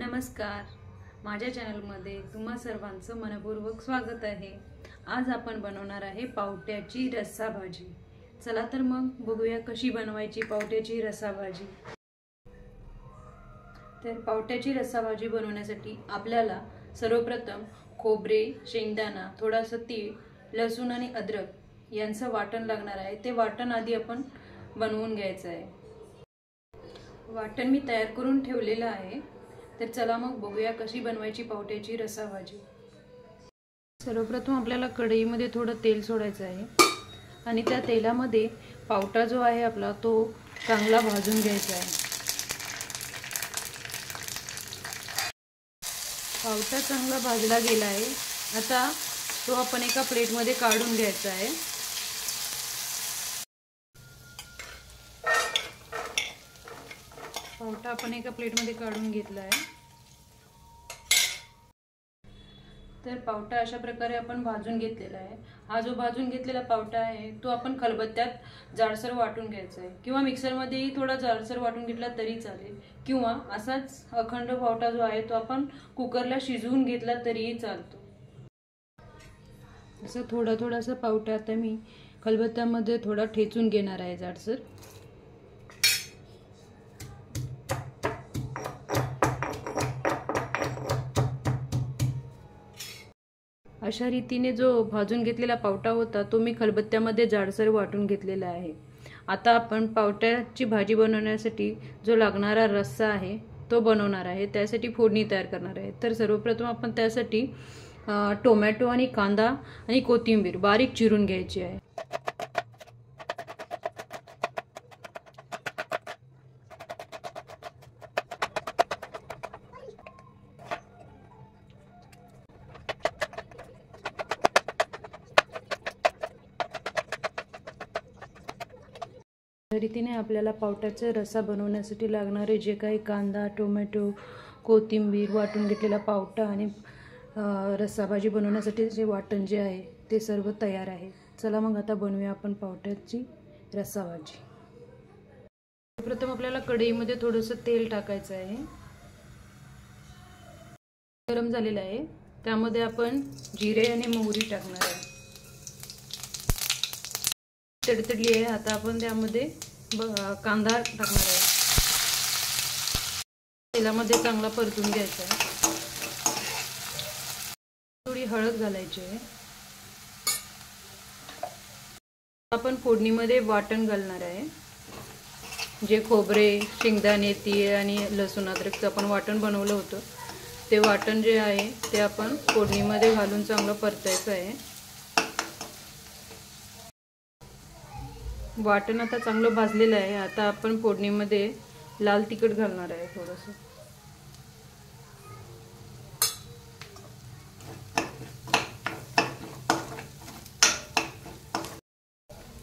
नमस्कार, माझ्या चॅनलमध्ये तुम्हा सर्वांचं मनपूर्वक स्वागत आहे। आज आपण बनवणार आहे पावट्याची रस्सा भाजी। चला तर मग बघूया कशी बनवायची पावट्याची रस्सा भाजी। तर पावट्याची रस्सा भाजी बनवण्यासाठी आपल्याला सर्वप्रथम खोबरे, शेंगदाणा, थोडासा तीळ, लसूण आणि अद्रक यांचं वाटण लागणार आहे। ते वाटण आधी आपण बनवून घ्यायचं आहे। वाटण मी तयार करून ठेवलेलं आहे। तर चला मग बघूया कशी बनवायची पावट्याची रस्सा भाजी। सर्वप्रथम आपल्याला कढईमध्ये थोडं तेल सोडायचं आहे आणि त्या तेलामध्ये पावटा जो आहे आपला तो चांगला भाजून घ्यायचा आहे। पावटा चांगला भाजला गेला आहे। आता तो आपण एका प्लेटमध्ये काढून घ्यायचा आहे। पावटा आपण एका प्लेटमध्ये काढून घेतला आहे। तर पावटा अशा प्रकारे आपण भाजून घेतलेला आहे। हा जो भाजून घेतलेला पावटा आहे तो आपण खलबत्त्यात जाडसर वाटून घ्यायचा आहे किंवा मिक्सरमध्येही थोडा जाडसर वाटून घेतला तरी चालेल, किंवा असाच अखंड पावटा जो आहे तो आपण कुकरला शिजवून घेतला तरीही चालतो। असं थोडासा पावटा आता मी खलबत्त्यामध्ये थोडा ठेचून घेणार आहे जाडसर। अशा रीतीने जो भाजून घेतलेला पावटा होता तो मी खलबत्त्यामध्ये जाडसर वाटून घेतलेला आहे। आता आपण पावट्याची भाजी बनवण्यासाठी जो लागणारा रस्सा आहे तो बनवणार आहे। त्यासाठी फोडणी तयार करणार आहे। तर सर्वप्रथम आपण त्यासाठी टोमॅटो आणि कांदा आणि कोथिंबीर बारीक चिरून घ्यायची आहे। या रीतीने आपल्याला पावट्याचा रस्सा बनवण्यासाठी लागणारे जे काही कांदा, टोमॅटो, कोथिंबीर, वाटून घेतलेला पावटा आणि रस्सा भाजी बनवण्यासाठी जे वाटण जे आहे ते सर्व तयार आहे। चला मग आता बनवूया आपण पावट्याची रस्सा भाजी। प्रथम आपल्याला कढईमध्ये थोडंसं तेल टाकायचं आहे। गरम झालेलं आहे, त्यामध्ये आपण जिरे आणि मोहरी टाकणार आहे। तडतडली आहे, आता आपण त्यामध्ये कांदा टाकणार आहे। तेलामध्ये चांगला परतून घ्यायचा आहे। थोडी हळद घालायची आहे। आपण फोडणीमध्ये वाटण घालणार आहे। जे खोबरे, शेंगदाणे, तीळ आणि लसूण अद्रकचं आपण वाटण बनवलं होतं ते वाटण जे आहे ते आपण फोडणीमध्ये घालून चांगलं परतायचं आहे। वाटण आता चांगलं भाजलेलं आहे। आता आपण फोडणीमध्ये लाल तिखट घालणार आहे थोडंसं।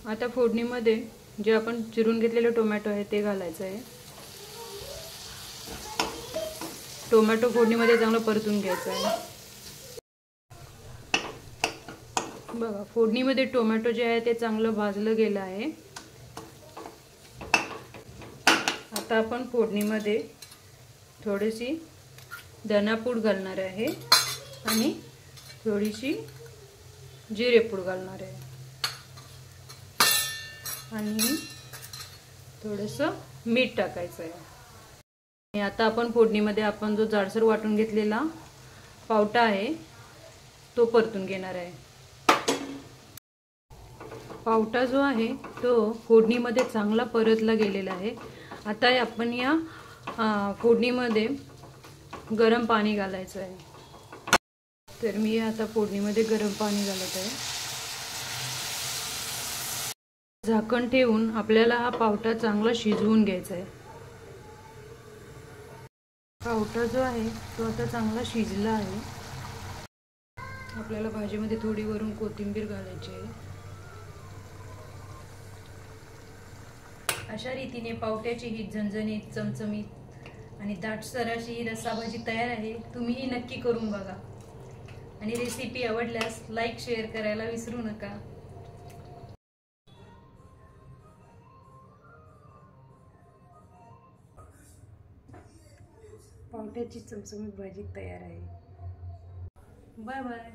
आता फोडणीमध्ये जे आपण चिरून घेतलेले टोमॅटो आहे ते घालायचं आहे। टोमॅटो फोडणीमध्ये चांगलं परतून घ्यायचं आहे। बघा, फोडणीमध्ये टोमॅटो जे आहे ते चांगलं भाजलं गेलं आहे। आता आपण फोडणीमध्ये थोडीशी धनापूड घालणार आहे आणि थोडीशी जिरेपूड घालणार आहे आणि थोडंसं मीठ टाकायचं आहे। आणि आता आपण फोडणीमध्ये आपण जो जाडसर वाटून घेतलेला पावटा आहे तो परतून घेणार आहे। पावटा जो आहे तो फोडणीमध्ये चांगला परतला गेलेला आहे। आता आपण या फोडणीमध्ये गरम पाणी घालायचं आहे। तर मी आता फोडणीमध्ये गरम पाणी घालत आहे। झाकण ठेवून आपल्याला हा पावटा चांगला शिजवून घ्यायचा आहे। पावटा जो आहे तो आता चांगला शिजला आहे। आपल्याला भाजीमध्ये थोडी वरून कोथिंबीर घालायची आहे। अशा रीतीने पावट्याची ही झणझणीत, चमचमीत आणि दाटसर अशी ही रस्सा भाजी तयार आहे। तुम्हीही नक्की करून बघा आणि रेसिपी आवडल्यास लाईक, शेअर करायला विसरू नका। पावट्याची चमचमीत भाजी तयार आहे. Bye bye.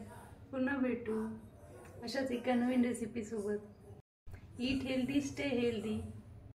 पुन्हा भेटू अशाच एका नवीन रेसिपी सोबत. Eat healthy, stay healthy.